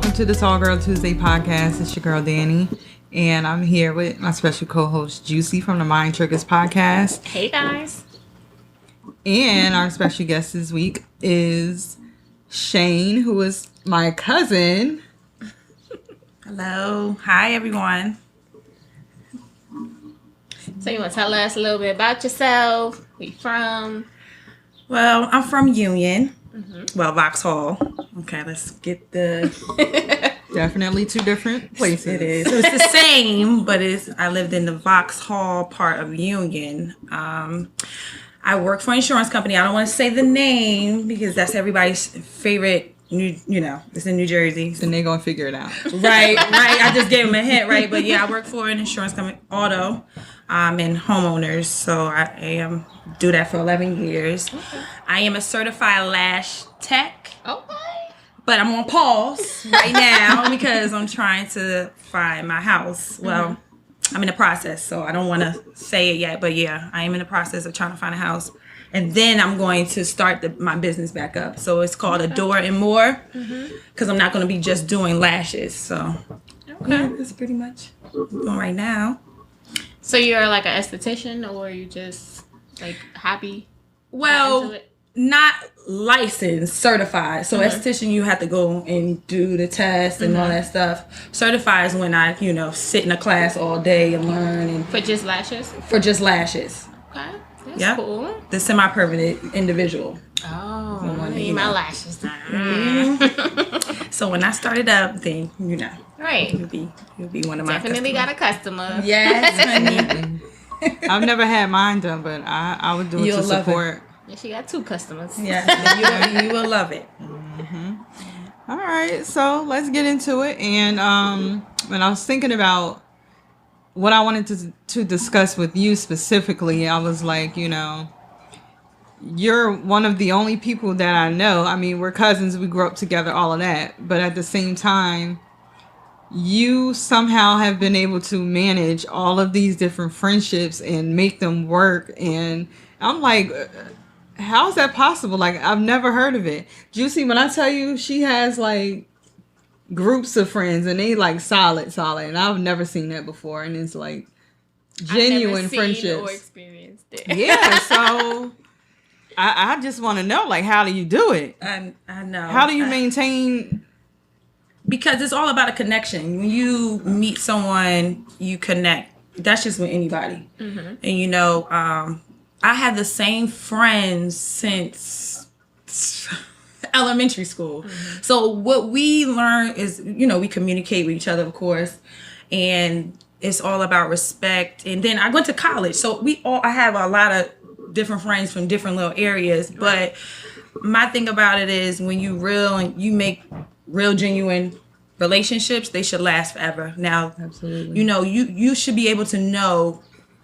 welcome to the Tall Girl Tuesday podcast. It's your girl Danny, and I'm here with my special co-host Juicy from the Mind Triggers podcast. Hey guys. And our special guest this week is Shayne, who is my cousin. Hello. Hi, everyone. So you want to tell us a little bit about yourself? Where you from? Well, I'm from Union. Well, Vauxhall. Okay, let's get the... Definitely two different places. It is. So it's the same, but I lived in the Vauxhall part of Union. I work for an insurance company. I don't want to say the name because that's everybody's favorite. It's in New Jersey. Then they're going to figure it out. Right. I just gave them a hint, right? But yeah, I work for an insurance company, auto, and homeowners. So I do that for 11 years. Okay. I am a certified lash tech. Okay. But I'm on pause right now because I'm trying to find my house. Well, I'm in the process, so I don't want to say it yet. But yeah, I am in the process of trying to find a house. And then I'm going to start my business back up. So it's called Adore and More because I'm not going to be just doing lashes. So yeah, that's pretty much what I'm doing right now. So you're like an esthetician or you just like happy? Well, not licensed, certified. So esthetician, you have to go and do the test and all that stuff. Certified is when I, sit in a class all day and learn. And for just lashes? For just lashes. Okay. That's cool. The semi-permanent individual. Oh, I need my lashes done. So when I started up, then, right. you'll be one of my Definitely got a customer. Yes, honey. I've never had mine done, but I would do it to support. Yeah, she got 2 customers. Yeah, you will love it. All right, so let's get into it. And when I was thinking about what I wanted to discuss with you specifically, I was like, you're one of the only people that I know. I mean, we're cousins, we grew up together, all of that. But at the same time, you somehow have been able to manage all of these different friendships and make them work. And I'm like, how is that possible? Like, I've never heard of it. Juicy, when I tell you she has like groups of friends and they like solid, and I've never seen that before. And it's like genuine I've never friendships. seen or experienced it. Yeah, so I just want to know, like, how do you do it? I know. How do you maintain? Because it's all about a connection. When you meet someone, you connect. That's just with anybody. And I have the same friends since elementary school. So what we learn is, we communicate with each other, of course, and it's all about respect. And then I went to college, so I have a lot of different friends from different little areas. But my thing about it is when you make real genuine relationships, they should last forever. Now, absolutely, you should be able to know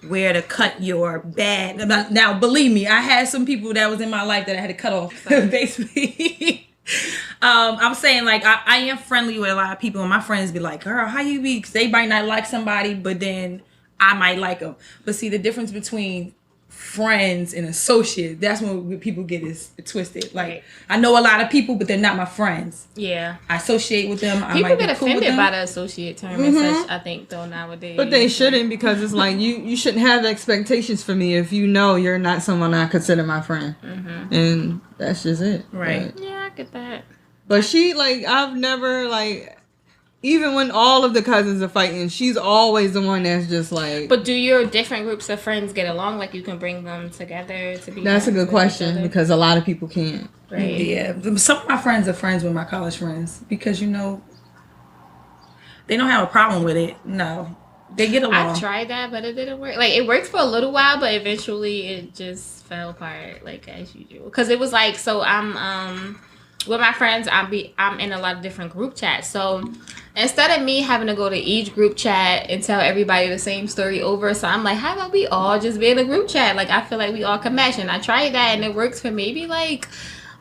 where to cut your bad. Now, believe me, I had some people that was in my life that I had to cut off, basically. I'm saying, like, I am friendly with a lot of people, and my friends be like, girl, how you be? Because they might not like somebody, but then I might like them. But see, the difference between friends and associates, that's when people get is twisted. Like, I know a lot of people, but they're not my friends. Yeah. I associate with them. People get offended by the associate term and such, I think, though, nowadays. But they shouldn't, because it's like, you shouldn't have expectations for me if you know you're not someone I consider my friend. And that's just it. Right. Yeah, I get that. But she, like, I've never, like, even when all of the cousins are fighting, she's always the one that's just like... But do your different groups of friends get along? Like, you can bring them together to be... That's a good question, because a lot of people can't. Right. Yeah. Some of my friends are friends with my college friends because, they don't have a problem with it. No. They get along. I tried that, but it didn't work. Like, it worked for a little while, but eventually it just fell apart, like, as usual. Because it was like, so I'm... with my friends, I'm in a lot of different group chats. So instead of me having to go to each group chat and tell everybody the same story over, so I'm like, how about we all just be in a group chat? Like, I feel like we all can mesh. And I tried that, and it worked for maybe like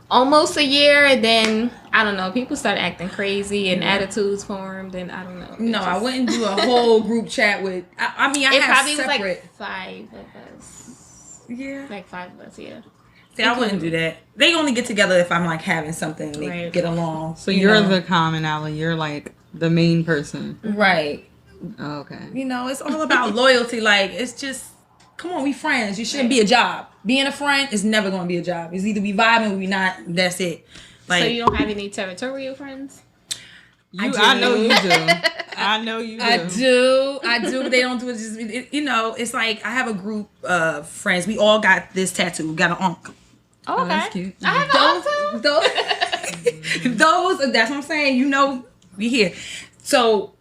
almost a year. And then, I don't know, people started acting crazy and attitudes formed, and I don't know. No, I wouldn't do a whole group chat with... I it have probably separate... was like 5 of us. Yeah. Like 5 of us, yeah. See, I wouldn't do that. They only get together if I'm like having something. They get along. So you're the commonality. You're like the main person. Right. Oh, okay. You know, it's all about loyalty. Like, it's just, come on, we friends. You shouldn't be a job. Being a friend is never going to be a job. It's either we vibing or we not. That's it. Like, so you don't have any territorial friends? I know you do. I know you do. I do, but they don't do it. Just you know, it's like I have a group of friends. We all got this tattoo. We got an uncle. Oh, okay. That's cute. I have those. That's what I'm saying. You know, we here. So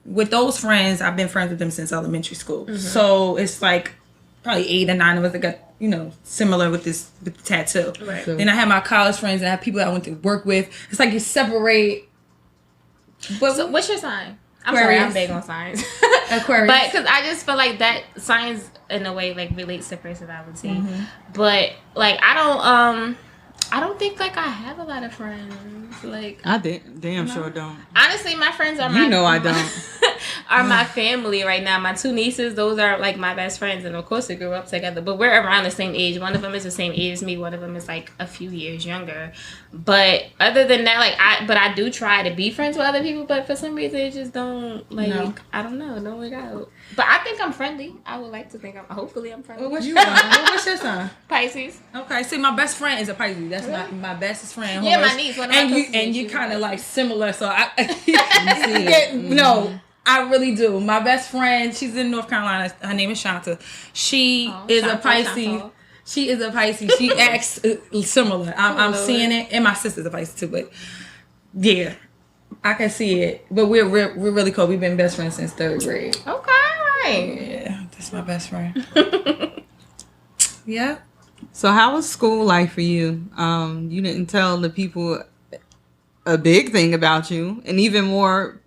with those friends, I've been friends with them since elementary school. Mm-hmm. So it's like probably 8 or 9 of us that got, you know, similar with the tattoo. Right. So, then I have my college friends and I have people I went to work with. It's like you separate. But so what's your sign? Aquarius. Sorry, I'm big on signs. Aquarius. But because I just feel like that signs in a way like relates to personality. Mm-hmm. But like I don't think like I have a lot of friends. Like I damn sure don't. Honestly, my friends are I don't. Are my family right now. My 2 nieces, those are like my best friends, and of course we grew up together. But we're around the same age. One of them is the same age as me. One of them is like a few years younger. But other than that, like I do try to be friends with other people. But for some reason, it just don't like. No. I don't know. Don't work out. But I think I'm friendly. I would like to think hopefully I'm friendly. What's your sign? What's your sign? Pisces. Okay. See, my best friend is a Pisces. That's my bestest friend. Yeah, my niece. And you kind of like similar. So no. I really do. My best friend, she's in North Carolina. Her name is Shanta. She is a Pisces. Shanta. She is a Pisces. She acts similar. I'm seeing it. And my sister's a Pisces too. But yeah, I can see it. But we're really cool. We've been best friends since 3rd grade. Okay, right. Yeah, that's my best friend. Yeah. So how was school life for you? You didn't tell the people a big thing about you, and even more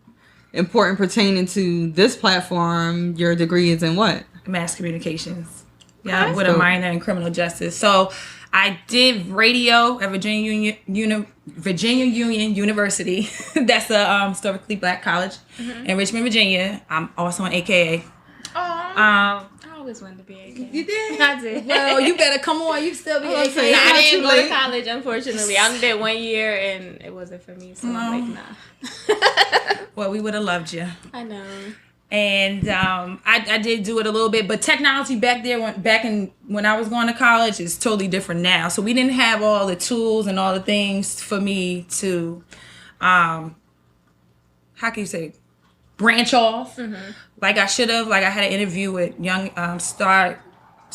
important pertaining to this platform, your degree is in what? Mass communications. Yeah, with a minor in criminal justice. So I did radio at Virginia Union University. That's a historically black college in Richmond, Virginia. I'm also an AKA. I always wanted to be AKA. You did? I did. Well, you better come on. You still be AKA. I didn't go to college, unfortunately. I only did 1 year, and it wasn't for me. So I'm like, nah. Well, we would have loved you. I know. And I did do it a little bit, but technology back when I was going to college is totally different now. So we didn't have all the tools and all the things for me to, how can you say, branch off like I should have. Like I had an interview with young Star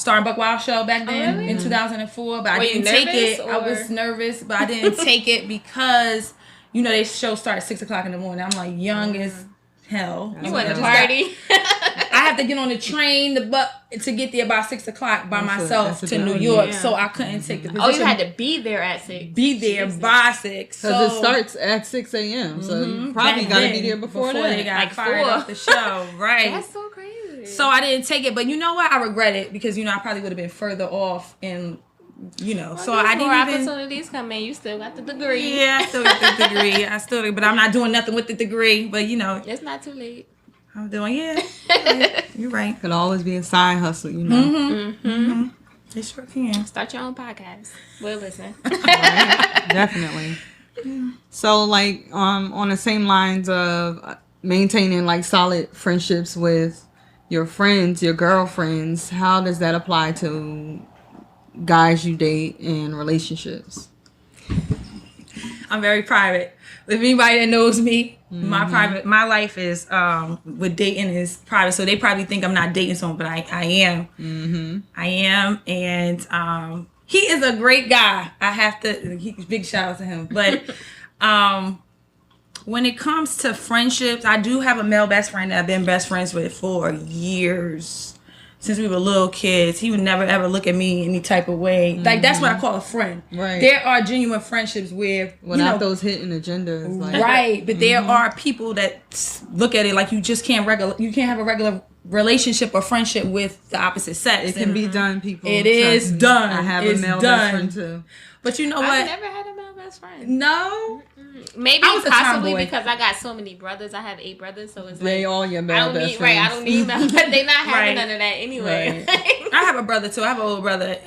and Buck Wild show back then in 2004, but I didn't take it. I was nervous, but I didn't take it because they show start at 6:00 in the morning. I'm like young as hell. You want to party? I have to get on the train, to get there by 6:00 by myself to New York, so I couldn't take the position. Oh, you had to be there at 6. Be there by 6. Because it starts at 6 a.m. So you probably got to be there before that. They got fired off the show, right? That's so crazy. So I didn't take it, but you know what? I regret it because I probably would have been further off and. Well, so I didn't even. Opportunities come in. You still got the degree. Yeah, I still got the degree. But I'm not doing nothing with the degree. But it's not too late. I'm doing You're right. Could always be a side hustle, It sure can. Start your own podcast. We'll listen. Right? Definitely. Yeah. So, like, on the same lines of maintaining like solid friendships with your friends, your girlfriends, how does that apply to guys you date in relationships? I'm very private. If anybody that knows me, my life is with dating is private. So they probably think I'm not dating someone, but I am. I am, and he is a great guy. I have to big shout out to him. But when it comes to friendships, I do have a male best friend that I've been best friends with for years. Since we were little kids, he would never ever look at me any type of way. Like that's what I call a friend. Right. There are genuine friendships where without those hidden agendas. Like, right. But there are people that look at it like you just can't have a regular relationship or friendship with the opposite sex. It can be done, people. It is done. I have a male best friend too. But you know what? I've never had a male best best friend. No. Maybe I was a possibly tomboy. because I got so many brothers. I have 8 brothers, so it's They like all your I male don't best need friends. right. I don't need them. They not having Right. none of that anyway. I have a brother too. I have an older brother.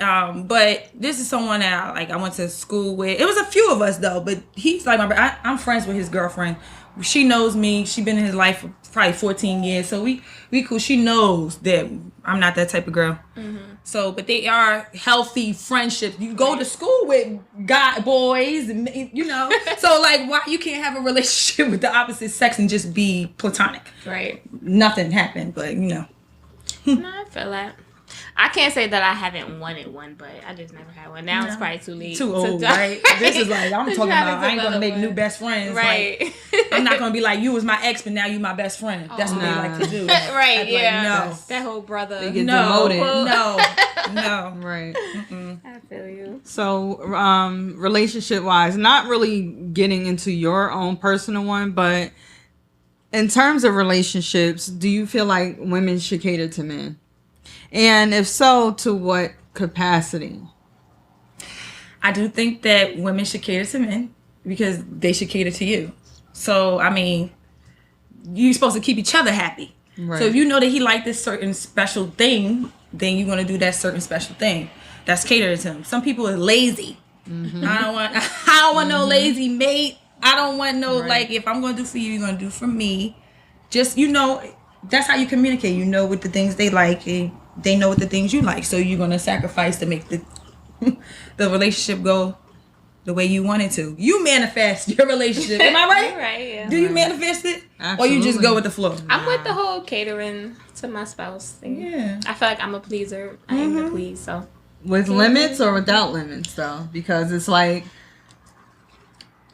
But this is someone that I went to school with. It was a few of us though, but he's like my brother. I'm friends with his girlfriend. She knows me. She been in his life for probably 14 years. So we cool. She knows that I'm not that type of girl. So, but they are healthy friendships. You go to school with boys, and you know. So, like, why you can't have a relationship with the opposite sex and just be platonic? Right. Nothing happened, but you know. No, I feel that. I can't say that I haven't wanted one, but I just never had one. Now it's probably too late. Too old, right? This is like I'm talking about. I ain't gonna make new best friends. Right. Like, I'm not gonna be like you was my ex, but now you my best friend. That's what they like to do. Right. I'd be Yeah. like, no. That whole brother. They get No, demoted. no. Right. I feel you. So, relationship wise, not really getting into your own personal one, but in terms of relationships, do you feel like women should cater to men? And if so, to what capacity? I do think that women should cater to men because they should cater to you. So, I mean, you're supposed to keep each other happy. Right. So if you know that he liked this certain special thing, then you're going to do that certain special thing. That's catering to him. Some people are lazy. I don't want no lazy mate. I don't want no, like, if I'm going to do for you, you're going to do for me. Just, you know, that's how you communicate. You know what the things they like, and they know what the things you like. So you're going to sacrifice to make the the relationship go the way you want it to. You manifest your relationship. Am I right? You're right. Yeah. Do you manifest it? Absolutely. Or you just go with the flow? I'm with the whole catering to my spouse thing. Yeah. I feel like I'm a pleaser. I am to please. So With limits or without limits, though? Because it's like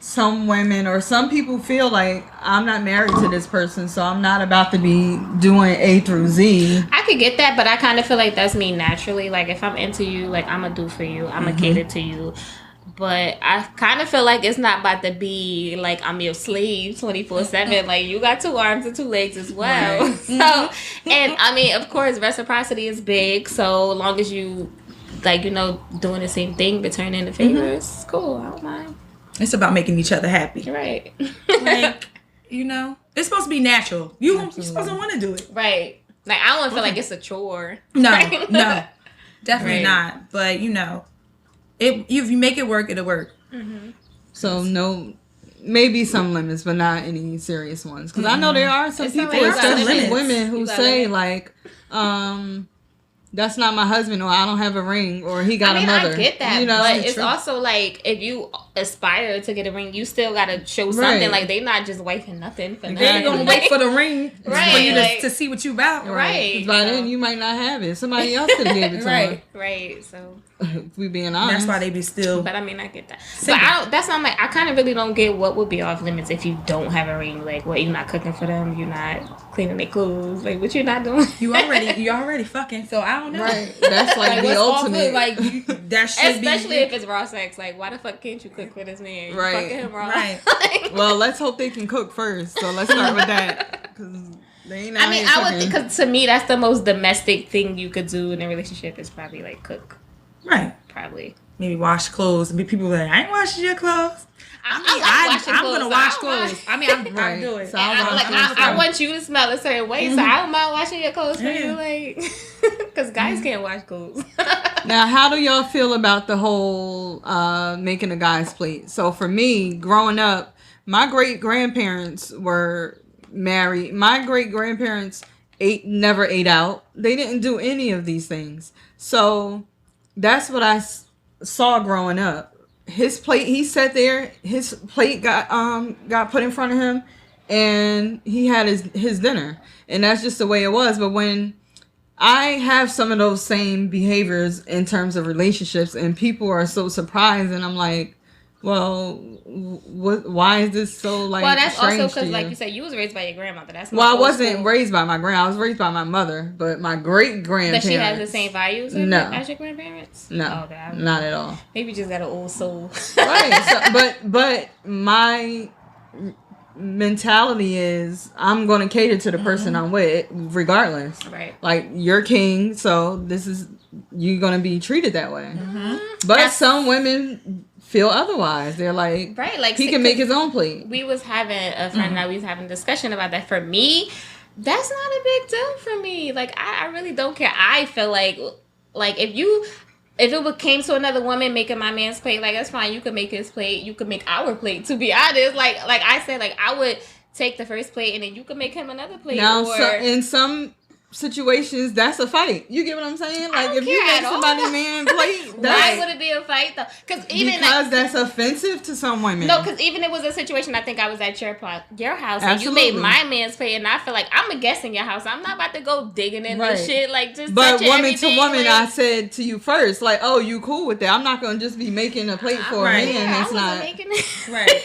some women or some people feel like I'm not married to this person, so I'm not about to be doing A through Z. I could get that, but I kind of feel like that's me naturally. Like if I'm into you, like I'm gonna do for you. I'm gonna cater to you. But I kind of feel like it's not about to be like I'm your slave 24/7. Like you got 2 arms and 2 legs as well. Right. So, and I mean, of course, reciprocity is big. So long as you, like, you know, doing the same thing, returning the favors, cool. I don't mind. It's about making each other happy. Right. Like, you know, it's supposed to be natural. You're supposed to want to do it. Right. Like I don't feel like it's a chore. No, Right? no, definitely Right. not. But you know, if you make it work, it'll work. So no, maybe some limits, but not any serious ones. Because I know there are some It's people, alright. You got especially limits. women, who You got say limits. like, that's not my husband, or I don't have a ring, or he got I mean, a mother. I get that, you know, but it's also like if you aspire to get a ring, you still gotta show something. Right. Like they not just wifing nothing for They nothing. ain't gonna wait for the ring Right, for you like- to see what you about. Right. 'Cause by so- then you might not have it. Somebody else could give it to Right. Right. So, him. If we being honest. That's why they be still. but I mean, I get that. Simple. But I don't. That's not my. I kind of really don't get what would be off limits if you don't have a ring. Like, what, you're not cooking for them, you're not cleaning their clothes. Like, what you're not doing. You already fucking. So I don't know. Right. That's like, the what's off ultimate. it, like that should Especially be. if it's raw sex. Like, why the fuck can't you cook for this man? You Right. fucking him raw. Right. Like, Well, let's hope they can cook first. So let's start with that. Because they ain't out I mean, here I would cooking. because to me that's the most domestic thing you could do in a relationship is probably like cook. Right. Probably. Maybe wash clothes. And be people like, I ain't washing your clothes. I like washing I'm clothes, gonna so wash I don't mind. clothes. I mean, I Right. do it. So I I want you to smell a certain way, so I don't mind washing your clothes for you, Yeah. like, because guys can't wash clothes. Now, how do y'all feel about the whole making a guy's plate? So for me, growing up, my great grandparents were married. My great grandparents never ate out. They didn't do any of these things. So that's what I saw growing up. His plate, he sat there. His plate got put in front of him, and he had his dinner. And that's just the way it was. But when I have some of those same behaviors in terms of relationships, and people are so surprised, and I'm like, well, why is this so like Well, that's strange also to because, you? like you said, you was raised by your grandmother. That's Well, I old wasn't school. raised by my I was raised by my mother, but my great grandparents. That she has the same values as, No. as your grandparents. No, Oh, okay. not at all. Maybe you just got an old soul. Right. So, but my mentality is I'm going to cater to the person I'm with, regardless. Right. Like, you're king, so you're going to be treated that way. But some women feel otherwise. They're like, right, like he can make his own plate. We was having a friend and I was having a discussion about that. For me, that's not a big deal for me. Like I really don't care. I feel like if it came to another woman making my man's plate, like that's fine. You could make his plate. You could make our plate. To be honest, like I said, like I would take the first plate and then you could make him another plate. Now, or, in some situations, that's a fight. You get what I'm saying? Like if you make somebody man plate, why would it be a fight though? Because that's offensive to some women. No, because even it was a situation. I think I was at your house and you made my man's plate, and I feel like I'm a guest in your house. I'm not about to go digging in this shit. Like just but touching woman to woman, like, I said to you first, like, oh, you cool with that? I'm not gonna just be making a plate for a man. That's not making it. Right.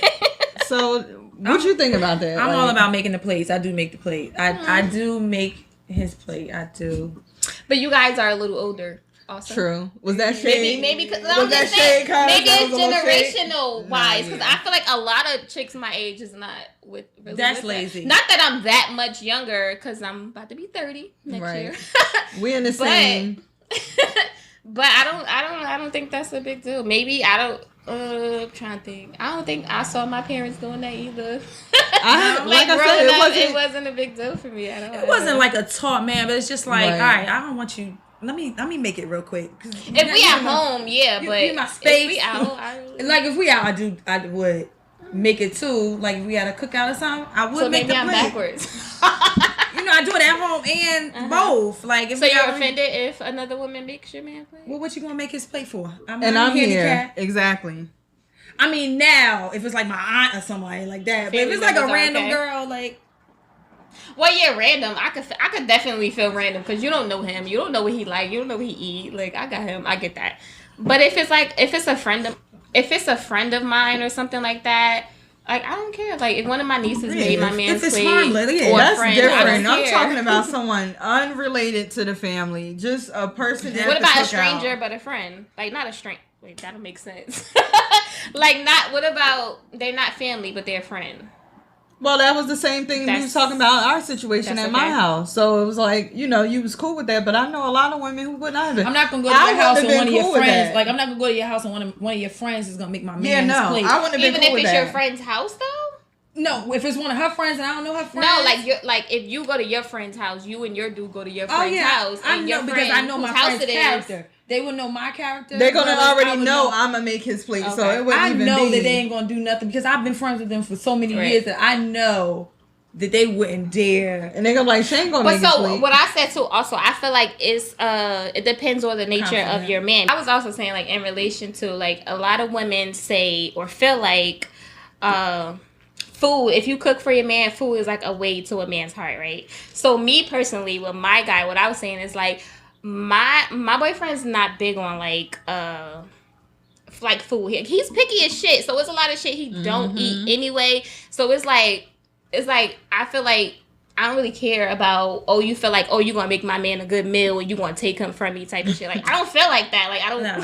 So, what you think about that? I'm all about making the plates. I do make the plate. I do make his plate. I do. But you guys are a little older. Also. True. Was that shade? Maybe because I'm just saying. Maybe it's generational wise. Because I feel like a lot of chicks my age is not with. Really that's with lazy. That. Not that I'm that much younger, because I'm about to be 30 next year. We in the same. But I don't think that's a big deal. Maybe I don't. I'm trying to think. I don't think I saw my parents doing that either. It wasn't a big deal for me at all. It wasn't like a taught man, but it's just like, all right, I don't want you. Let me make it real quick. If we at home, but you my space. If we out, like if we out, I would make it too. Like if we had a cookout or something, I would so make maybe the I'm plate. backwards. I do it at home and both. Like if so you're offended if another woman makes your man plate? Well, what you gonna make his plate for? I'm here. Exactly. I mean, now if it's like my aunt or somebody like that, but if it's like a random girl, like. Well, yeah, random. I could definitely feel random because you don't know him. You don't know what he like. You don't know what he eat. Like I got him. I get that. But if it's a friend of mine or something like that. Like I don't care. Like if one of my nieces made my man's plate, that's different. I'm talking about someone unrelated to the family, just a person. What about a stranger but a friend? Like not a stranger. Wait, that'll make sense. Like not. What about they're not family but they're a friend? Well, that was the same thing we was talking about our situation at my house. So it was like, you was cool with that, but I know a lot of women who wouldn't either. I'm not gonna go to your house and one of your friends. Like I'm not gonna go to your house and one of your friends is gonna make my man's plate. I wouldn't have been cool with that. Even if it's your friend's house, though. No, if it's one of her friends and I don't know her friends. No, like if you go to your friend's house, you and your dude go to your friend's house. I know because I know my friend's character. They will know my character. They're gonna already know I'm gonna make his plate, so it wouldn't even be. I know that they ain't gonna do nothing because I've been friends with them for so many years that I know that they wouldn't dare. And they're gonna like, Shayne gonna make his plate. So what I said too, also, I feel like it depends on the nature of your man. I was also saying like in relation to like a lot of women say or feel like food, if you cook for your man, food is like a way to a man's heart, right? So me personally, with my guy, what I was saying is like my boyfriend's not big on like food. He's picky as shit, so it's a lot of shit he don't eat anyway. So it's like I feel like I don't really care about you feel like you're gonna make my man a good meal and you gonna take him from me type of shit. Like I don't feel like that. Like I don't. No.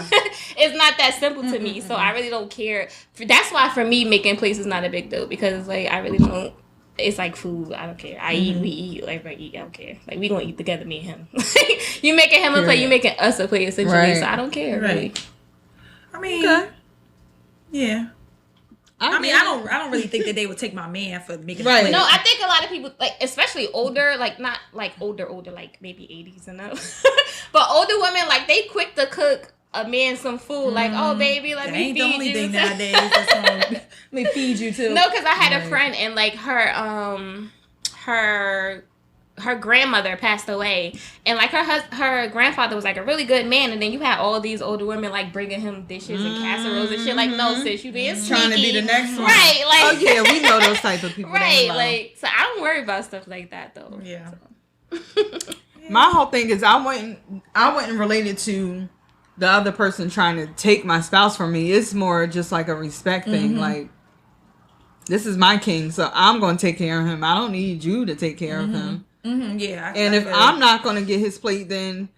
It's not that simple to me. So I really don't care. That's why for me making plates is not a big deal because like I really don't. It's like food. I don't care. I eat. We eat. Everybody eat. I don't care. Like we gonna eat together, me and him. You making him a plate. You making us a plate essentially. Right. So I don't care. Right. Really. I mean, yeah. I mean, I don't really think that they would take my man for making a plate. No, I think a lot of people, like, especially older, like, not, like, older, like, maybe 80s and up. But older women, like, they quick to cook a man some food. Like, oh, baby, let me feed you. That ain't the only thing nowadays that's gonna let me feed you, too. No, because I had a friend, and, like, her grandmother passed away, and like her grandfather was like a really good man, and then you had all these older women like bringing him dishes and casseroles and shit. Like, no, sis, you being sneaky. Trying to be the next one, right? Like, oh yeah, we know those type of people, right? Like, so I don't worry about stuff like that though. Yeah. So. My whole thing is I wouldn't relate it to the other person trying to take my spouse from me. It's more just like a respect thing, like. This is my king, so I'm going to take care of him. I don't need you to take care of him. Yeah. And if I'm not going to get his plate, then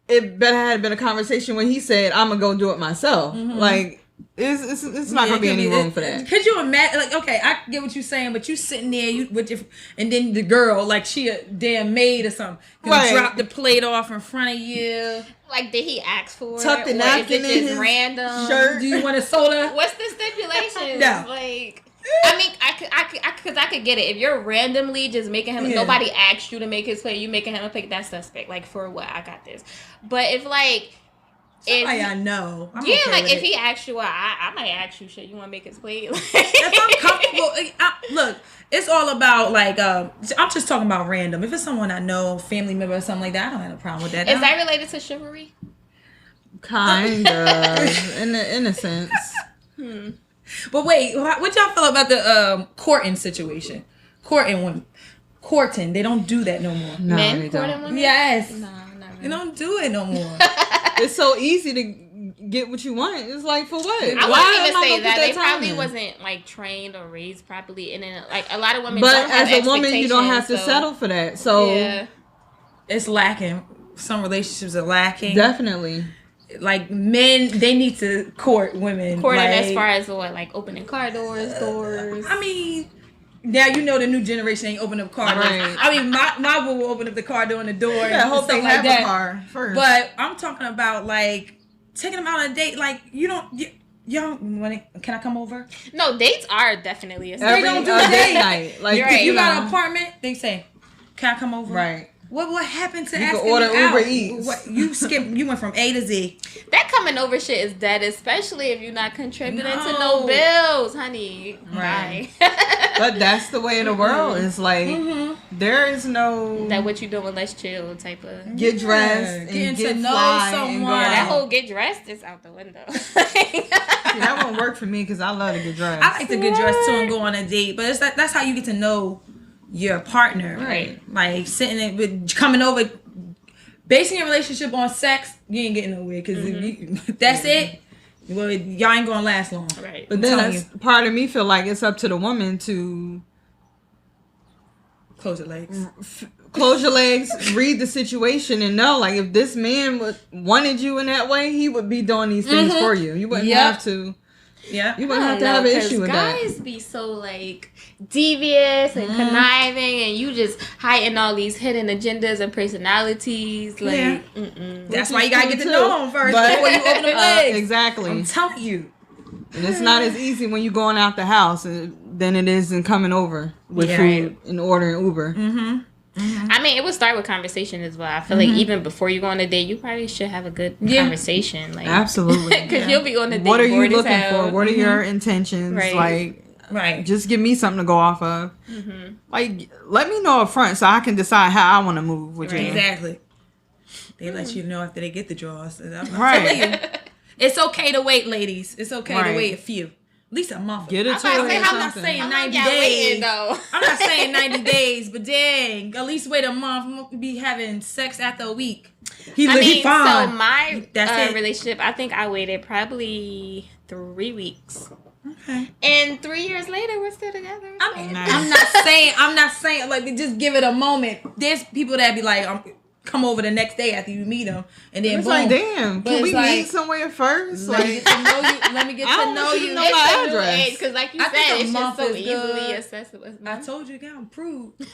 it better had been a conversation when he said, I'm going to go do it myself. Like, It's not gonna be any room for that. Could you imagine? Like, okay, I get what you're saying, but you sitting there, you with your, and then the girl, like she a damn maid or something, gonna drop the plate off in front of you. Like, did he ask for Tuck the it? Or napkin is it in just his random? shirt. Do you want a soda? What's the stipulations? No. Like, I mean, I could get it. If you're randomly just making him, nobody asked you to make his plate, you making him a plate, that's suspect. Like, for what? I got this. But if like, somebody I know, I'm yeah, okay like with if it. he asked you, well, I might ask you, shit, you want to make his plate? If I'm comfortable, look, it's all about like, I'm just talking about random. If it's someone I know, family member or something like that, I don't have a problem with that. Is that related to chivalry? Kind of, in a sense. But wait, what y'all feel about the courting situation? Courting, they don't do that no more. No, Men they courting don't. women? Yes, No, not really. they don't do it no more. It's so easy to get what you want. It's like, for what? I Why wouldn't am even I say gonna that. put They time probably in? wasn't like trained or raised properly, and then like a lot of women. But don't have as a woman, you don't have to expectations, so- settle for that. So Yeah. It's lacking. Some relationships are lacking. definitely. Like men, they need to court women. Courting like, as far as what, like opening car doors. I mean, now you know the new generation ain't open up car doors. Right. I mean, my boo will open up the car door and the door. Yeah, I and hope they stuff have like that. a car first. But I'm talking about like taking them out on a date. Like you don't. Y'all, can I come over? No, dates are definitely a Every don't do date date night. Like, You're If right. you know, got an apartment, they say, "Can I come over?" right. What happened to You can asking order me out? Uber Eats. What, you went from A to Z. That coming over shit is dead, especially if you're not contributing to No. no bills, honey. Right. Bye. But that's the way of the world. It's like there is no That what you doing? Let's chill type of. get dressed and getting get to know fly and go someone. out. That whole get dressed is out the window. See, that won't work for me because I love to get dressed. I like to get dressed too and go on a date, but it's that's how you get to know your partner, Right. Like sitting in with coming over, basing your relationship on sex, you ain't getting nowhere because if that's it. Well, y'all ain't gonna last long. Right. But then that's part of me feel like it's up to the woman to Close your legs. close your legs, read the situation, and know like if this man wanted you in that way, he would be doing these things for you. You wouldn't Yep. have to. Yeah. You wouldn't have to have an 'cause issue with guys that. be so like devious and conniving, and you just hiding all these hidden agendas and personalities. Like, Yeah. That's why you gotta get to Too. know them first But- before you open the legs. Exactly. I'm telling you. And it's not as easy when you're going out the house than it is in coming over with food and ordering Uber. I mean, it would start with conversation as well. I feel like even before you go on a date, you probably should have a good conversation. Like, Absolutely. because you'll be on a date. What are you bored as looking hell. for? What are your intentions? Right. Like, Right. just give me something to go off of. Like, let me know up front so I can decide how I want to move with you. Exactly. They let you know after they get the draws. I'm Right. telling you. It's okay to wait, ladies. It's okay Right. to wait a few. At least a month. Get it I'm to about to her say, or I'm not something. saying I'm 90 not days. waiting though. I'm not saying 90 days, but dang, at least wait a month. We'll be having sex after a week. I mean, so fine. my That's it. relationship, I think I waited probably 3 weeks. Okay. And 3 years later, we're still together. I mean, Nice. I'm not saying like just give it a moment. There's people that be like, come over the next day after you meet them, and then It's boom. like, damn, But can we it's like, meet somewhere first? Let me Like, get to know you. Let me get I to don't know want you you. to know my It's a new address. age, because like you I said, think a it's just month so is easily good. accessible. I told you, I'm proved.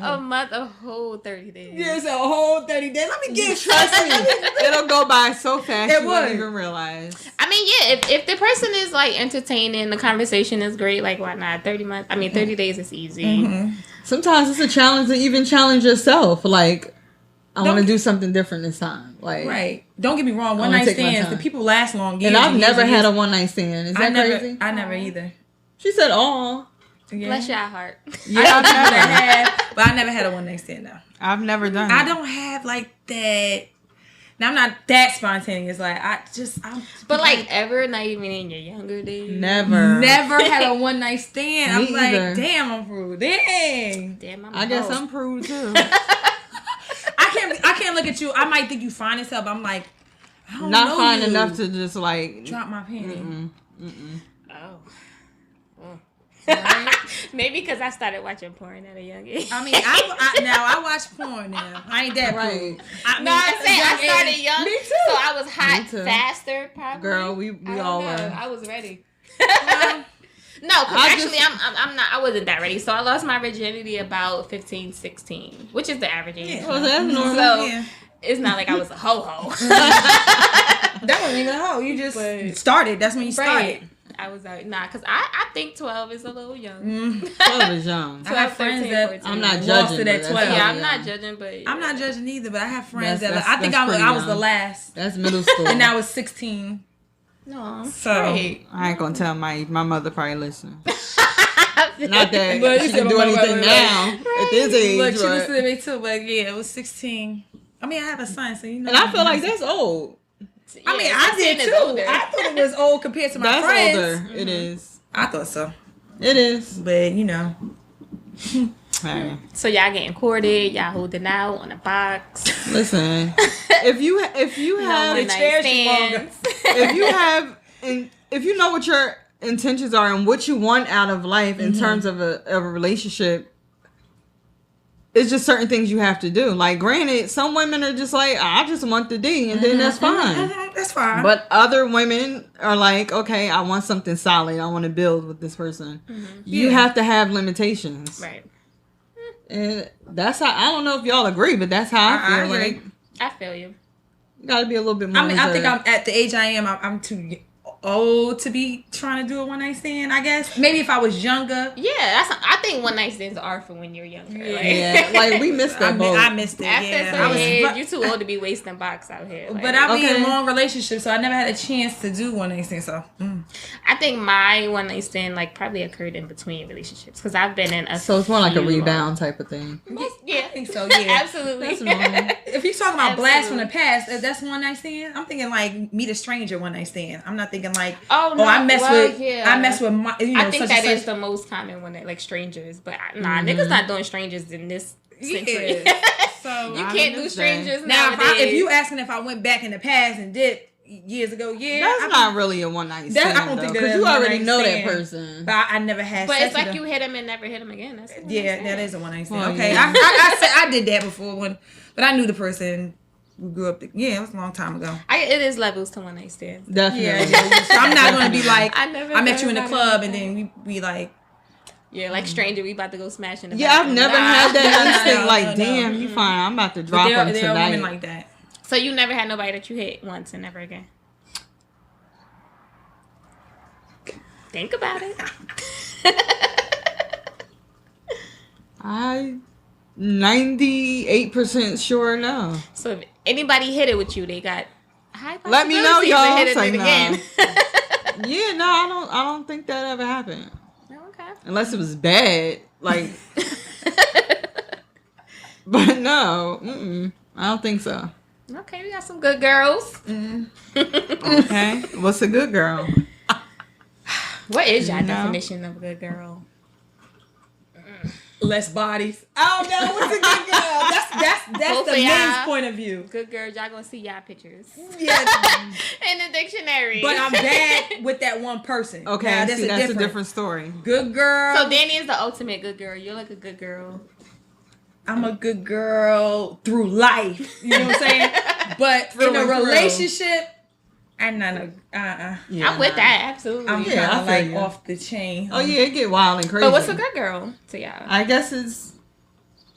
A month, a whole 30 days. Yeah, it's a whole 30 days. Let me get trust me, it'll go by so fast It you wouldn't would. even realize. I mean, yeah, if the person is like entertaining, the conversation is great, like why not? 30 days is easy. Sometimes it's a challenge to even challenge yourself. Like, I want to Don't- do something different this time. Like, Right. Don't get me wrong. One wanna night take my stands, the time. people last long. And Years I've years never and had years. a one night stand. Is that crazy? I never either. She said, "Oh, Yeah. Bless your heart. yeah, I've never, But I never had a one night stand though. I've never done. I it. don't have like that. Now I'm not that spontaneous. Like I'm But like ever, not even in your younger days. Never. never had a one night stand. I'm Me like, either. damn, I'm rude. Dang. Damn, I'm I guess hoe. I'm prude too. I can't look at you. I might think you fine as hell, but I'm like, I don't Not know fine you. enough to just like. drop my panty. Oh. Right? Maybe because I started watching porn at a young age. I mean, I watch porn now. I ain't that Right. rude. No, I'm saying I started young. Me too. So I was hot Me too. faster, probably. Girl, we all were. I was ready. Well, No, because actually, I'm not. I wasn't that ready. So I lost my virginity about 15, 16, which is the average age. Yeah. Oh, that's normal. So yeah. it's not like I was a ho-ho. That wasn't even a hoe. You just started. That's when you started. Right. I was out. Nah, because I think 12 is a little young. 12 is young. I have friends 13, that 14. I'm not lost judging. it but at that's 12. Yeah, I'm young. not judging, but I'm not judging either, but I have friends That's- I think that's pretty I was the young. last. That's middle school. And I was 16. No, So right. I ain't gonna tell my age. My mother probably listens. Not that But she you can said do my anything mother- now at this age. Look, she but- listened to me too, but yeah, it was 16. I mean, I have a son, so you know. and I feel like that's old. I mean, I did 16 is too. older. I thought it was old compared to my That's friends. older. It is. I thought so, It is. but you know, Hey, So y'all getting courted, y'all holding out on a box. listen. If you have one night cherish it stands. if you have and if you know what your intentions are and what you want out of life in terms of a relationship, it's just certain things you have to do. Like, granted, some women are just like, I just want the D, and then that's fine. that's fine. But other women are like, okay, I want something solid. I want to build with this person. You Yeah. have to have limitations. Right. And that's how, I don't know if y'all agree, but that's how I I feel. agree. Like, I feel you. you got to be a little bit more I mean, I think reserved. I'm at the age I am. I'm too old to be trying to do a one night stand. I guess maybe if I was younger. Yeah, I think one night stands are for when you're younger. Like, Yeah, like we missed that boat. I missed it. After Yeah, some age, but, you're too old to be wasting box out here. Like, but I be in Okay. long relationships, so I never had a chance to do one night stand. So I think my one night stand like probably occurred in between relationships because I've been in a So it's more like a few. rebound type of thing. Yeah, I think so. Yeah. absolutely. That's normal. If you're talking about blast from the Absolutely. past, that's one night stand. I'm thinking like meet a stranger one night stand. I'm not thinking like Oh, no, I mess well, with yeah. I mess with my I think such that and is such. the most common one, like strangers. But niggas not doing strangers in this century. Yeah. So You I can't do understand. strangers now nowadays. if you asking if I went back in the past and did years ago, yeah, That's I not really a one night That- stand. I don't think that because is you a already one-night know that stand. person. But I never had. But sex it's like with you them. hit him and never hit him again. That's a one-night Yeah, stand. that is a one night stand. Well, Okay, yeah. I said I did that before but I knew the person. We grew up. Yeah, it was a long time ago. It is levels to one night stands. Definitely. Yeah, so I'm not gonna be like I never I met thought you in the about it club like and that. then we like Yeah, like stranger, we about to go smash in the Yeah, I've bathroom. never Nah. had that instinct. no, like, no. damn, you fine. I'm about to drop him there are tonight. women like that. So you never had nobody that you hit once and never again? Think about it. I 98% sure no. So if anybody hit it with you, they got high Let me know, possibilities of y'all. hitting Say it no. again. Yeah, no, I don't think that ever happened. Okay. Unless it was bad, like. But no, I don't think so. Okay, we got some good girls. Okay, what's a good girl? What is your No. definition of a good girl? Less bodies. Oh no, what's a good girl? That's Both the of men's y'all. point of view. Good girls, y'all gonna see y'all pictures Yeah, in the dictionary. but I'm bad with that one person. Okay, Now, see, that's a different story. Good girl. So Danny is the ultimate good girl. You're like a good girl. I'm a good girl through life. You know what I'm saying? But Through in a and through. relationship, I'm not a. Yeah, I'm with nah. that, absolutely. I'm Yeah, kind I of feel like you. off the chain. Oh yeah, it get wild and crazy. But what's a good girl to y'all? I guess it's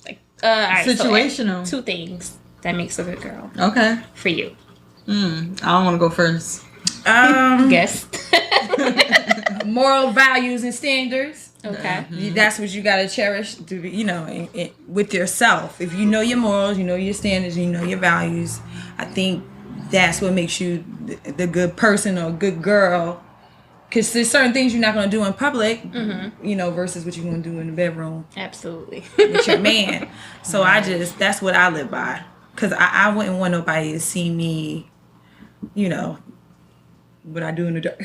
All right, situational. So, two things that makes a good girl okay. for you. I don't want to go first. Guess. Moral values and standards. Okay. That's what you gotta cherish. To be, with yourself. If you know your morals, you know your standards, you know your values. I think that's what makes you the good person or good girl. Because there's certain things you're not gonna do in public, versus what you're gonna do in the bedroom Absolutely. with your man. So that's what I live by. Because I wouldn't want nobody to see me, what I do in the dark.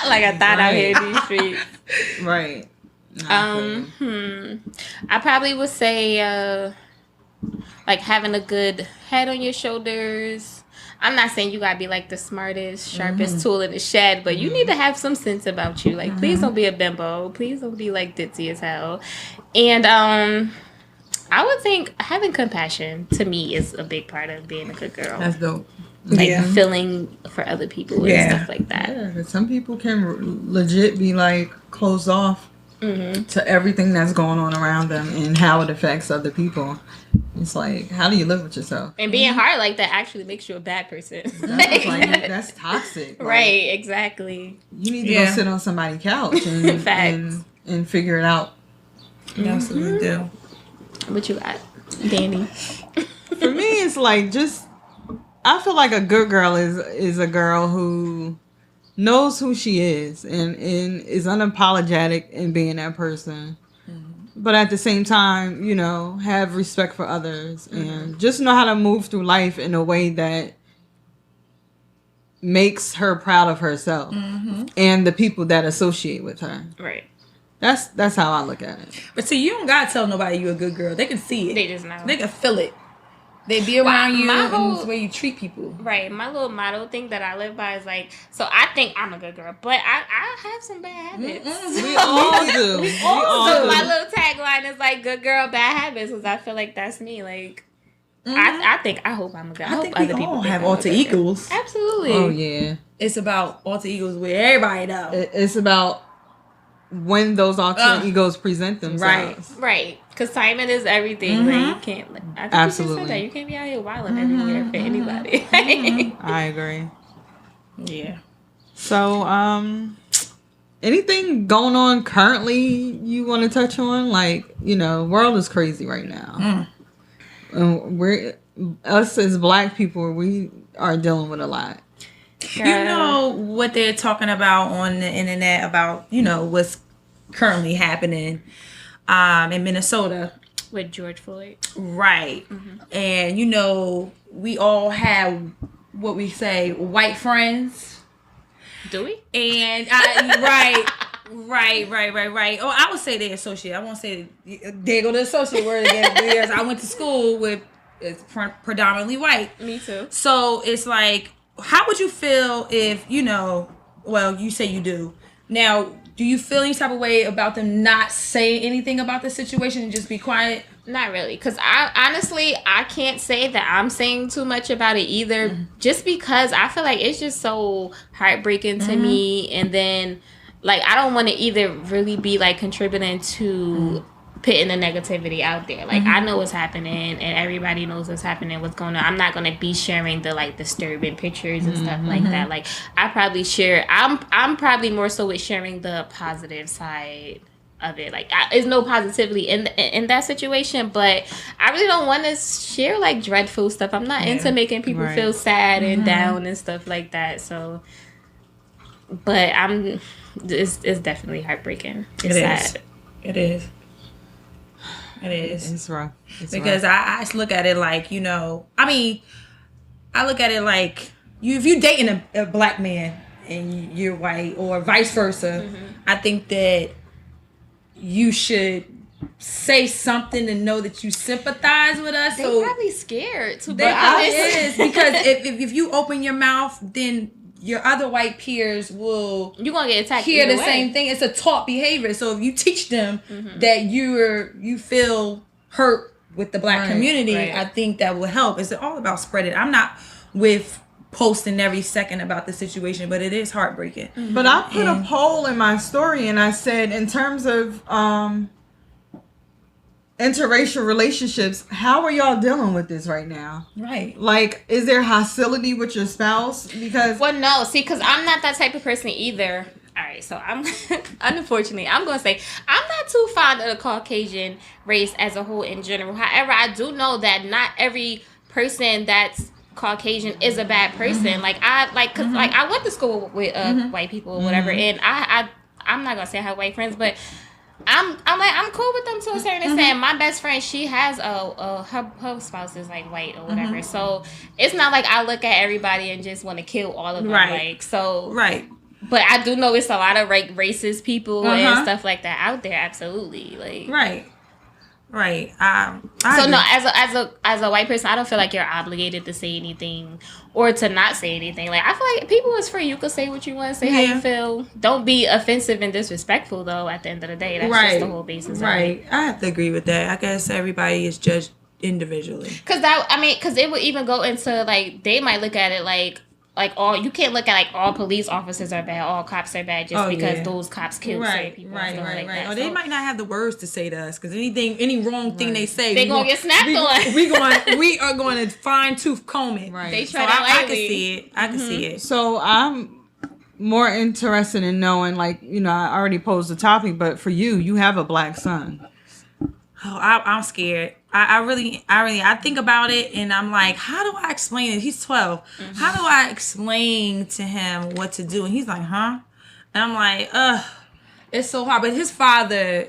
Like I thought out here in these streets. Right. I probably would say like having a good head on your shoulders. I'm not saying you gotta be like the smartest, sharpest tool in the shed, but you need to have some sense about you. Like, please don't be a bimbo. Please don't be like ditzy as hell. And I would think having compassion to me is a big part of being a good girl. That's dope. Like feeling for other people and stuff like that. Yeah, 'cause some people can legit be like closed off to everything that's going on around them and how it affects other people. It's like, how do you live with yourself? And being hard like that actually makes you a bad person. That's toxic. Like, right, exactly. You need to go sit on somebody's couch and figure it out. You absolutely do. What you got, Danny? For me, it's like I feel like a good girl is a girl who knows who she is and is unapologetic in being that person. But at the same time, you know, have respect for others and just know how to move through life in a way that makes her proud of herself and the people that associate with her. Right. That's how I look at it. But see, you don't gotta tell nobody you a good girl. They can see it. They just know. They can feel it. They be around you my and whole- the way you treat people. Right. My little motto thing that I live by is like, so I think I'm a good girl, but I have some bad habits. We all do. We all So do. my little tagline is like, good girl, bad habits, because I feel like that's me. Like, I hope I'm a good. I hope think other we people all think have I'm a alter good girl. egos. Absolutely. Oh yeah. It's about alter egos with everybody though. It's about when those alter egos present themselves. Right. Because timing is everything. Like, you can't. Like, I think Absolutely. you just said that. You can't be out here wilding everywhere for anybody. I agree. Yeah. So, anything going on currently you want to touch on? Like, you know, world is crazy right now. Us as Black people, we are dealing with a lot. You know what they're talking about on the internet about, you know, what's currently happening in Minnesota. With George Floyd. Right. And, you know, we all have what we say, white friends. Do we? And, right. Oh, I would say they associate. I won't say, there go the associate word again, because I went to school with, it's predominantly white. Me too. So it's like, how would you feel if, you know, well, you say you do. Now, do you feel any type of way about them not saying anything about the situation and just be quiet? Not really. Because I can't say that I'm saying too much about it either. Just because I feel like it's just so heartbreaking to me. And then, like, I don't want to either really be, like, contributing to putting the negativity out there. Like, I know what's happening and everybody knows what's happening, what's going on. I'm not going to be sharing the, like, disturbing pictures and stuff like that. Like, I probably share, I'm probably more so with sharing the positive side of it. Like, there's no positivity in that situation, but I really don't want to share, like, dreadful stuff. I'm not into making people feel sad and down and stuff like that. So, but it's definitely heartbreaking. It's sad. It is. It is. It's rough. Because I just look at it like, you know, I mean, I look at it like, if you're dating a Black man and you're white or vice versa, I think that you should say something to know that you sympathize with us. They're probably scared to be They honest. is, because if you open your mouth, then your other white peers will You're gonna get attacked. hear the way. same thing. It's a taught behavior. So if you teach them that you feel hurt with the Black community, I think that will help. It's all about spreading. I'm not with posting every second about the situation, but it is heartbreaking. But I put a poll in my story and I said, in terms of interracial relationships, how are y'all dealing with this right now? Right. Like, is there hostility with your spouse? Because Well, no, see, because I'm not that type of person either. All right, so I'm, unfortunately, I'm going to say, I'm not too fond of the Caucasian race as a whole in general. However, I do know that not every person that's Caucasian is a bad person. Like, cause like, I went to school with white people or whatever, and I'm not going to say I have white friends, but I'm cool with them to a certain extent. My best friend, she has her spouse is like white or whatever. So it's not like I look at everybody and just want to kill all of them. Like, so but I do know it's a lot of like racist people and stuff like that out there. Absolutely, like Right. So no, as a white person, I don't feel like you're obligated to say anything or to not say anything. Like, I feel like people is free. You can say what you want, say how you feel. Don't be offensive and disrespectful though. At the end of the day, that's just the whole basis. Right. I have to agree with that. I guess everybody is judged individually. Because it would even go into like they might look at it like all you can't look at like all police officers are bad, all cops are bad just because those cops killed certain people. Right. Or they might not have the words to say to us because any wrong thing they say, they gonna get snapped on. We are going to fine tooth comb it. Right. They try to I can see it. I can see it. So I'm more interested in knowing, like, you know, I already posed the topic, but for you have a black son. Oh, I'm scared. I think about it and I'm like, how do I explain it? He's 12. Mm-hmm. How do I explain to him what to do? And he's like, huh? And I'm like, it's so hard. But his father,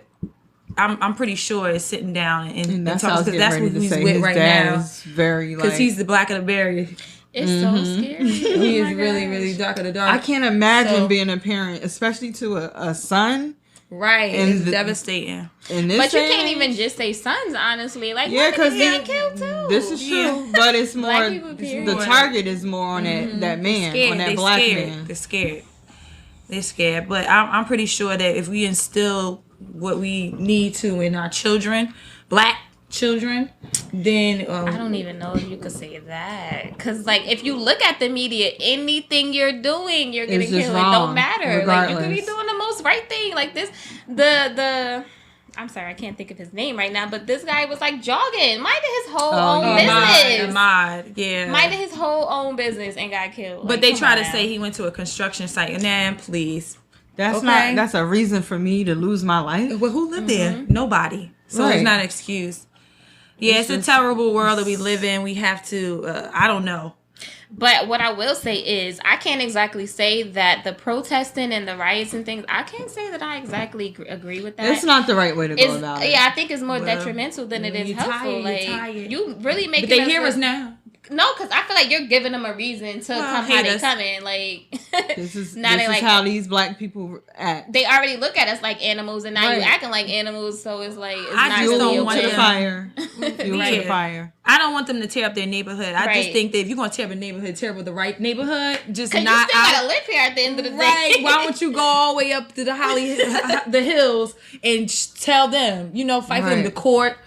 I'm pretty sure is sitting down and that's talking because that's what he's with his right dad now. Is very because he's the black of the berry. It's so scary. He is really, really dark of the dark. I can't imagine being a parent, especially to a son. Right, and it's devastating. But you can't even just say sons, honestly. Like, because getting killed too. This is true, but it's more. The target is more on that man, on that black man. They're scared, but I'm pretty sure that if we instill what we need to in our children, black children, then I don't even know if you could say that because like if you look at the media, anything you're doing you're getting killed. It don't matter. Regardless. Like you could be doing the most right thing like this the I'm sorry, I can't think of his name right now, but this guy was like jogging, minded his whole own business. Minded his whole own business and got killed. But they try to say he went to a construction site, and then please, that's a reason for me to lose my life. Well, who lived there? Nobody. So it's not an excuse. Yeah, it's a terrible world that we live in. We have to, I don't know. But what I will say is, I can't exactly say that the protesting and the riots and things, I can't say that I exactly agree with that. It's not the right way to go about it. Yeah, I think it's more detrimental than it is helpful. You really make it. But they hear us now. No, because I feel like you're giving them a reason to come how they coming. Like this is how these black people act. They already look at us like animals, and now you acting like animals. So it's like I just don't want to the fire. Fuel to the fire. I don't want them to tear up their neighborhood. I just think that if you're gonna tear up a neighborhood, tear up the right neighborhood. Just not. You still gotta live here at the end of the day. Right? Why don't you go all the way up to the hills and tell them? Fight for them to court.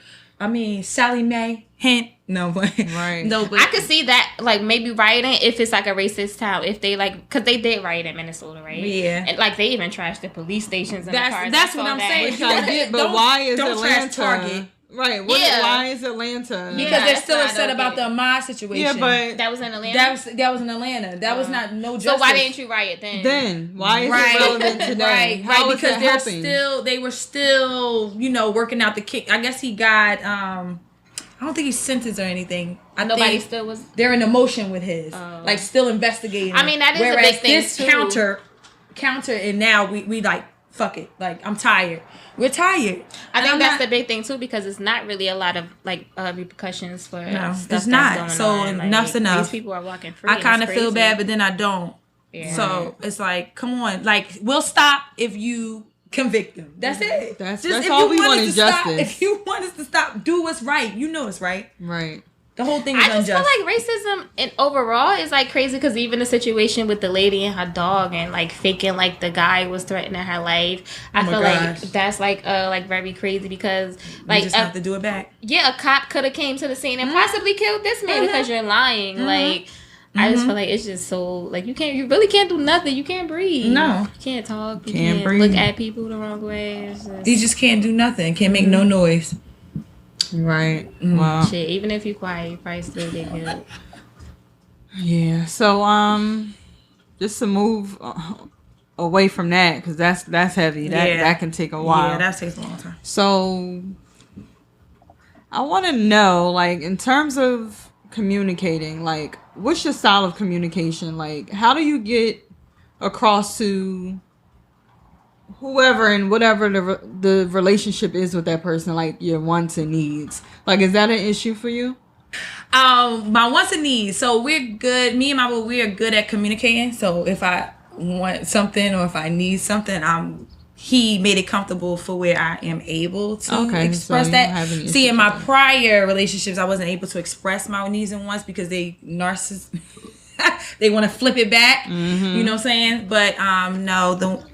I mean, Sally Mae. Hint. No, but I could see that, like, maybe rioting if it's like a racist town. If they because they did riot in Minnesota, right? Yeah, and like they even trashed the police stations and the cars. That's what I'm saying. But why is Atlanta? Target. Right. Why is Atlanta? Because they're still upset about the Ahmaud situation. Yeah, but that was in Atlanta. That was in Atlanta. That was not no justice. So why didn't you riot then? Then why is it relevant today? Right. Because they were still working out the kick. I guess he got I don't think he's sentenced or anything. Nobody still was. They're in emotion with his, like still investigating. I mean, that is a big thing this too. counter, and now we like fuck it. Like I'm tired. We're tired. I think that's the big thing too because it's not really a lot of like repercussions for stuff that's going so on. Enough's enough. These people are walking free. I kind of feel bad, but then I don't. Yeah. So it's like, come on, like we'll stop if you convict them. That's it. That's all we want is justice. If you want us to stop, do what's right. You know it's right. Right. The whole thing is unjust. I just feel like racism and overall is like crazy because even the situation with the lady and her dog and like faking like the guy was threatening her life. I feel like that's like very crazy because like you just have to do it back. Yeah, a cop could have came to the scene and possibly killed this man because you're lying. Like I just feel like it's just so like you really can't do nothing. You can't breathe. No, you can't talk. You can't breathe. Look at people the wrong way. You just can't do nothing. Can't make no noise. Right. Wow. Shit. Even if you're quiet, you probably still get killed. Yeah. So just to move away from that because that's heavy. That can take a while. Yeah, that takes a long time. So I want to know, like, in terms of communicating, like, what's your style of communication? Like, how do you get across to whoever and whatever the relationship is with that person, like your wants and needs? Like, is that an issue for you? My wants and needs. So we're good. Me and my boy, we are good at communicating. So if I want something or if I need something, he made it comfortable for where I am able to Okay, so express you that. don't have any See, issues in my with that. prior relationships, I wasn't able to express my needs and wants because they they want to flip it back. You know what I'm saying? But no,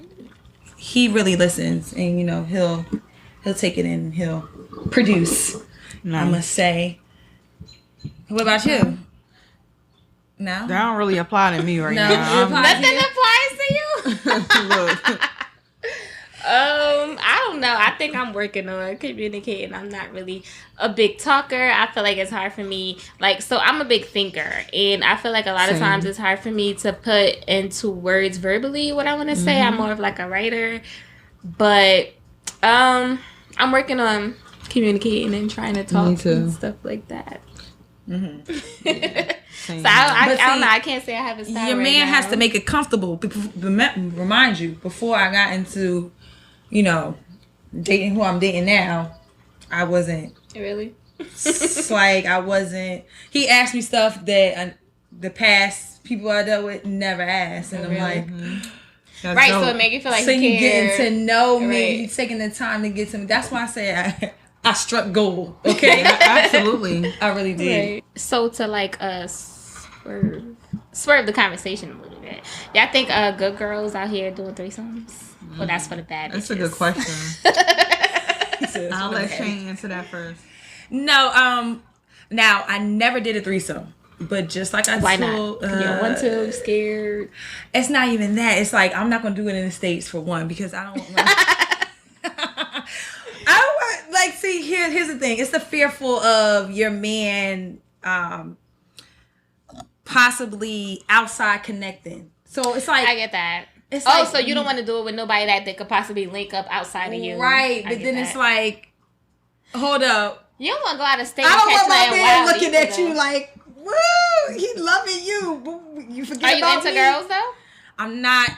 he really listens, and he'll take it in, and he'll produce. Nice. I must say. What about you? No, That don't really apply to me right No, now. it applies- Nothing applies to you. Look, I don't know. I think I'm working on communicating. I'm not really a big talker. I feel like it's hard for me. So I'm a big thinker, and I feel like a lot of Same. times it's hard for me to put into words verbally what I want to say. I'm more of like a writer, but I'm working on communicating and trying to talk too. and stuff like that. same. So I But don't see, know. I can't say I have a style. your right man now. has to make it comfortable. Remind you, before I got into, dating who I'm dating now, I wasn't. Really. It's like I wasn't. He asked me stuff that the past people I dealt with never asked, and I'm Really? like, That's Right, dope. so it make you feel like so you you care. getting to know me, Right. you taking the time to get to me. That's why I say I struck gold. Okay, Absolutely. I really did. Right. So to swerve the conversation a little bit. Y'all think good girls out here doing threesomes? Well, that's for the bad bitches. That's a good question. He says, I'll let Shayne answer that first. No, now I never did a threesome, but just like I Why told, not? You don't want to, scared. it's not even that. It's like I'm not gonna do it in the States for one because I don't. I don't want see here's the thing. It's the fearful of your man possibly outside connecting. So it's like I get that. It's Oh, like- so you don't want to do it with nobody that could possibly link up outside of you. right, I but get then that. it's like, hold up. You don't want to go out of state I and don't catch want my nothing man wild looking either, at you though. like, woo, he loving you. But you forget Are you about into me. girls, though? I'm not.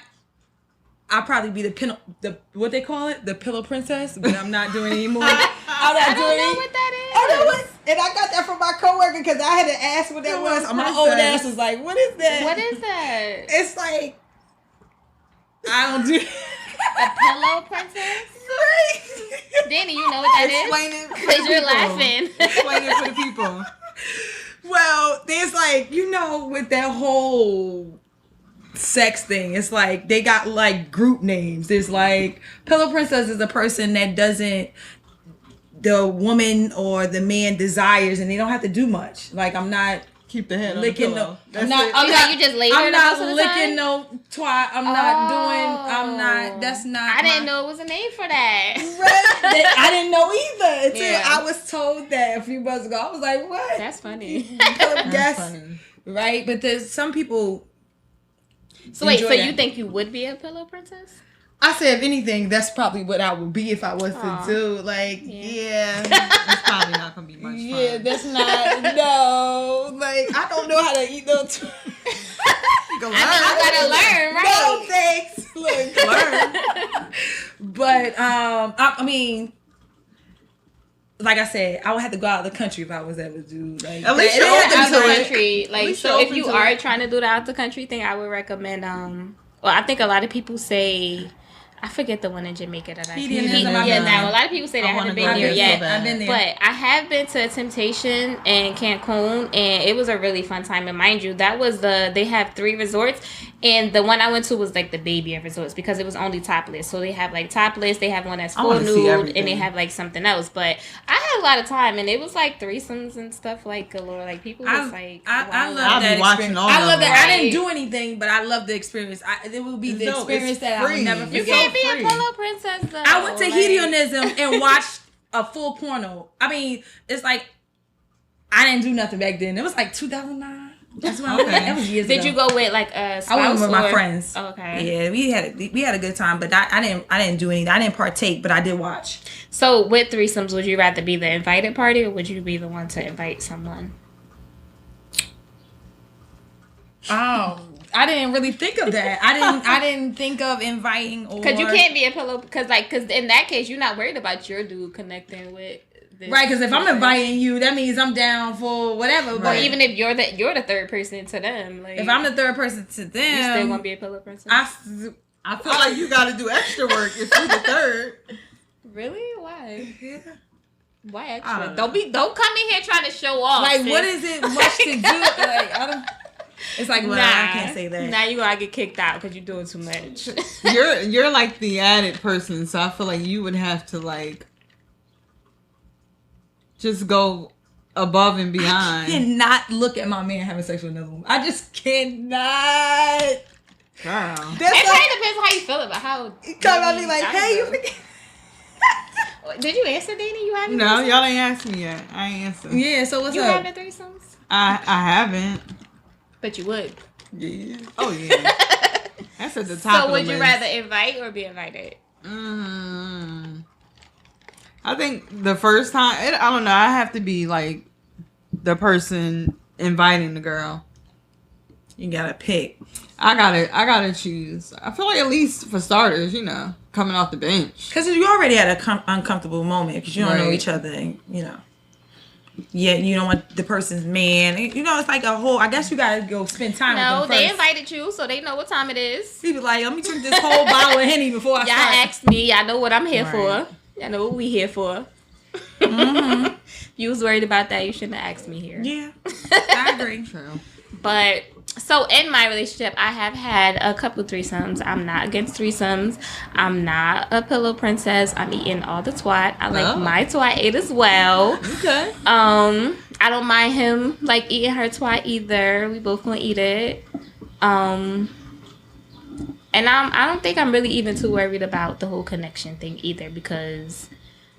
I'll probably be the what they call it, the pillow princess, but I'm not doing it anymore. I'm not I don't doing know it. what that is. I know what, and I got that from my coworker because I had to ask what that was. My old ass was like, "What is that?" What is that? It's like I don't do. A pillow princess? Danny, you know what that is? Explain it. for Because the you're people. laughing. Explain it for the people. Well, there's like, with that whole sex thing, it's like they got like group names. There's like pillow princess is a person that the woman or the man desires, and they don't have to do much. Like I'm not Keep the head licking on the pillow. I'm not. it. I'm You not. know, you just laid her I'm the not most of the licking time? no twat. I'm not doing. I'm not. That's not. I didn't know it was a name for that. I didn't know either until Yeah. I was told that a few months ago. I was like, what? That's funny. That's Yes. funny. Right, but there's some people. So wait, enjoy so that. you think you would be a pillow princess? I said, if anything, that's probably what I would be if I was Aw. to do. Like, yeah. It's probably not gonna be much fun. Yeah, that's not. No. Like, I don't know how to eat those. You go I know, you gotta learn, right? No, thanks. Look, learn. But, I mean, like I said, I would have to go out of the country if I was ever to do like At least that. you're It open has Out to the be- country, like least so. you're If open you to are it. trying to do the out the country thing, I would recommend. Well, I think a lot of people say. I forget the one in Jamaica that I Hedonism, I've Yeah, been now there. a lot of people say they I haven't wanna been go there there so yet. bad. I've been there. But I have been to Temptation in Cancun, and it was a really fun time. And mind you, that was they have 3 resorts, and the one I went to was like the baby of resorts because it was only topless. So they have like topless, they have one that's I full wanna see nude, everything. and they have like something else. But I had a lot of time, and it was like threesomes and stuff like galore. Like people was like, I wow. love I'll be that watching experience. all I of love them. that. I Right. didn't do anything, but I love the experience. It will be It's the dope. experience It's that I will free. never You forget. can't be free. a pillow princess though. I went to Like- hedonism and watched a full porno. I mean, it's like I didn't do nothing back then. It was like 2009. That's when I went. Okay. That was years Did ago. you go with like a spouse? I went with my or- friends. Oh, okay. Yeah, we had a good time, but I didn't do anything. I didn't partake, but I did watch. So with threesomes, would you rather be the invited party or would you be the one to invite someone? Oh, I didn't really think of that. I didn't think of inviting or Because you can't be a pillow. Because in that case, you're not worried about your dude connecting with. This right. Because if I'm person. inviting you, that means I'm down for whatever. or But even if you're the third person to them, like if I'm the third person to them, you still gonna be a pillow princess. I feel like you got to do extra work if you're the third. Really? Why? Yeah. Why extra? Don't come in here trying to show off. Like, sis. what is it much to do? Like, I don't. It's like, well, I can't say that. Now you gotta get kicked out because you're doing too much. You're like the added person, so I feel like you would have to like just go above and beyond. I cannot look at my man having sex with another woman. I just cannot. Girl. It probably depends how you feel about how. You come at me like, hey, you forget. Did you answer, Danny? You having? No, y'all ain't asked me yet. I ain't answered. Yeah, so what's You up? having threesomes? I haven't. But you would. Yeah. Oh yeah. That's at the top. So of would the you list. rather invite or be invited? I think the first time, I don't know. I have to be like the person inviting the girl. You gotta pick. I gotta choose. I feel like at least for starters, coming off the bench. Because you already had an uncomfortable moment because you don't know Right. each other, and, Yeah, you don't want the person's man. It's like a whole. I guess you gotta go spend time No, with them they first. invited you, so they know what time it is. He was like, let me drink this whole bottle of Henny before I Y'all start. asked me. Y'all know what I'm here Right. for. Y'all know what we here for. Mm-hmm. You was worried about that. You shouldn't have asked me here. Yeah, I agree. True. But so in my relationship, I have had a couple threesomes. I'm not against threesomes. I'm not a pillow princess. I'm eating all the twat. I like my twat ate as well. Okay. I don't mind him like eating her twat either. We both gonna eat it. And I don't think I'm really even too worried about the whole connection thing either because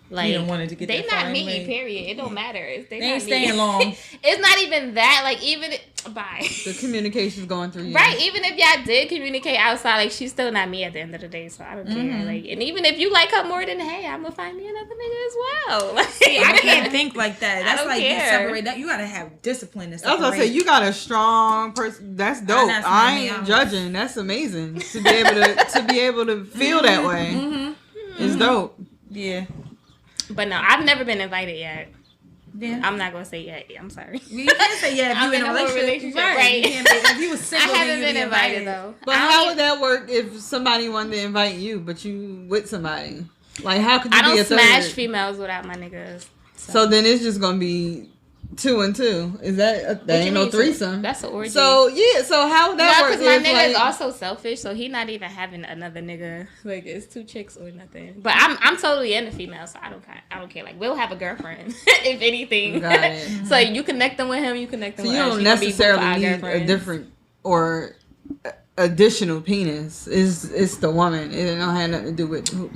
like You don't want it to get they that not far meeting, anyway. period. It don't matter. They not ain't staying meeting. long. It's not even that. Like even bye. The communication's going through you. Right, even if y'all did communicate outside, like she's still not me at the end of the day, so I don't care. Like, and even if you like her more than hey, I'm gonna find me another nigga as well. Like, I can't think like that. That's don't like you care. separate that. You gotta have discipline and I was stuff. gonna say you got a strong person. That's dope. that's I me, ain't I'm- judging. That's amazing to be able to feel that way. Mm-hmm. It's dope. Yeah. but no, I've never been invited yet. Yeah. I'm not gonna say yet. I'm sorry. You can't say yeah if I'm you in a in a whole relationship. relationship, right. You can't say, if you was I single, then haven't you'd been be invited though. But I don't how even- would that work if somebody wanted to invite you, but you with somebody? Like, how could you I be a don't third? smash females without my niggas. So then it's just gonna be 2 and 2. Is that What you ain't no mean, threesome? That's an orgy. So yeah. So how would that no, work? because my if, nigga is like- also selfish, so he not even having another nigga. Like it's 2 chicks or nothing. But I'm totally into females, so I don't care. Like we'll have a girlfriend if anything. Got it. So you connect them with him, you connect them So with you us. don't You can be both our necessarily need a girlfriends. different or additional penis. It's the woman. It don't have nothing to do with who.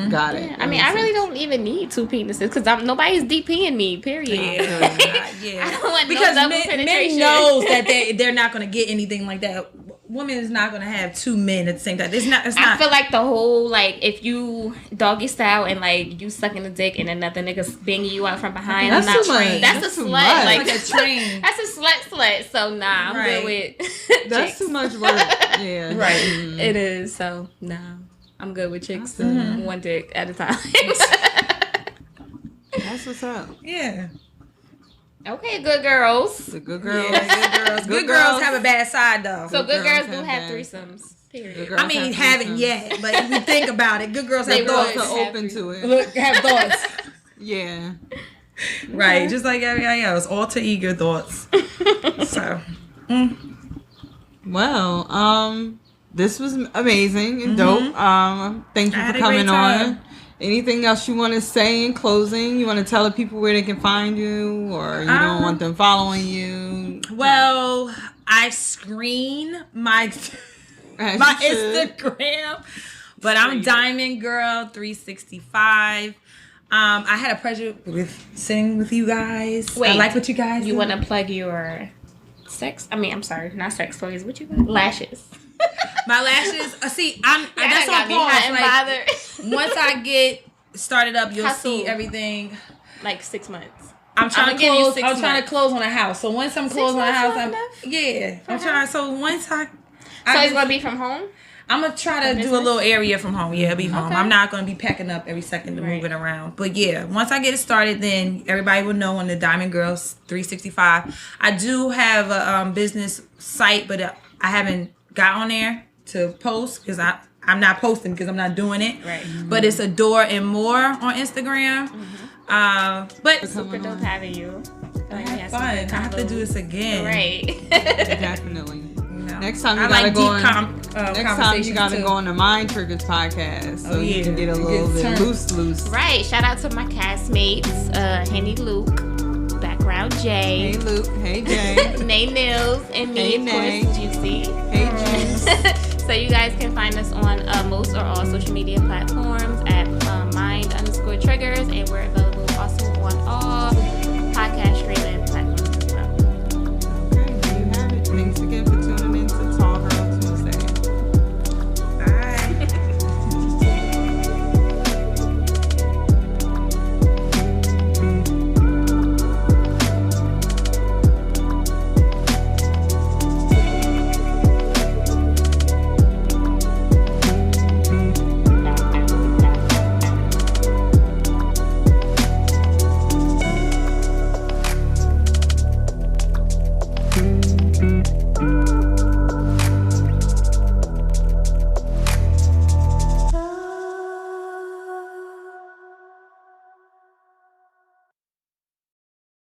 Got it. Yeah, I mean, I really don't even need 2 penises because nobody's DPing me. Period. Yeah. I don't want Because no double men penetration. knows that they're not gonna get anything like that. Woman is not gonna have 2 men at the same time. It's not. I feel like the whole like if you doggy style and like you sucking the dick and another nigga's banging you out from behind. That's I'm not too much. trained. That's That's a too slut. much. Like Like a train. That's a slut. So nah, I'm good with. That's chicks. too much work. Yeah. Right. It is. So nah, I'm good with chicks. One dick at a time. That's what's up. Yeah. Okay, good girls. The good girls. Yeah, good girls. Good girls have a bad side though. So good girls do girls have have threesomes. Period. Good girls I mean, have haven't threesomes. yet, but if you think about it, good girls They have would. thoughts. Girls are open to it. Look, have thoughts. Yeah. Right, just like everybody else, alter ego thoughts. So, Well, this was amazing and dope. Thank you I for had a coming great time. on. Anything else you want to say in closing? You want to tell the people where they can find you, or you don't want them following you? well, I screen my As my you should. Instagram, but I'm Diamond Girl 365. I had a pleasure with sitting with you guys. I Wait, like what you guys. You do. want to plug your sex? I mean, I'm sorry, not sex toys. What you got? Lashes. my lashes? See, that's got on me hot and pause. bothered. Once I get started up, you'll How see soon? everything. Like 6 months. I'm trying I'ma to give you close. 6 I'm trying to months. close on a house. So once I'm closing on a months house, long I'm enough? I'm trying. So once So I it's gonna be from home. I'm gonna try to do a business? little area from home. Yeah, it'll be home. Okay. I'm not gonna be packing up every second to Right. move it around. But yeah, once I get it started, then everybody will know on the Diamond Girls 365. I do have a business site, but I haven't got on there to post because I'm not posting because I'm not doing it. Right. But it's Adore and More on Instagram. But Super dope having you. I had fun. I have to do this again. Right. Definitely. Next time you I gotta like go deep on. Next time you gotta too. go on the Mind Triggers podcast, so Oh, yeah. you can get a little bit turned. loose. Right. Shout out to my castmates, Henny Luke, Background Jay, Hey Luke, hey Jay, Nay Nils, and me, Hey, of Nay. course, Juicy. hey Juice. So you guys can find us on most or all social media platforms at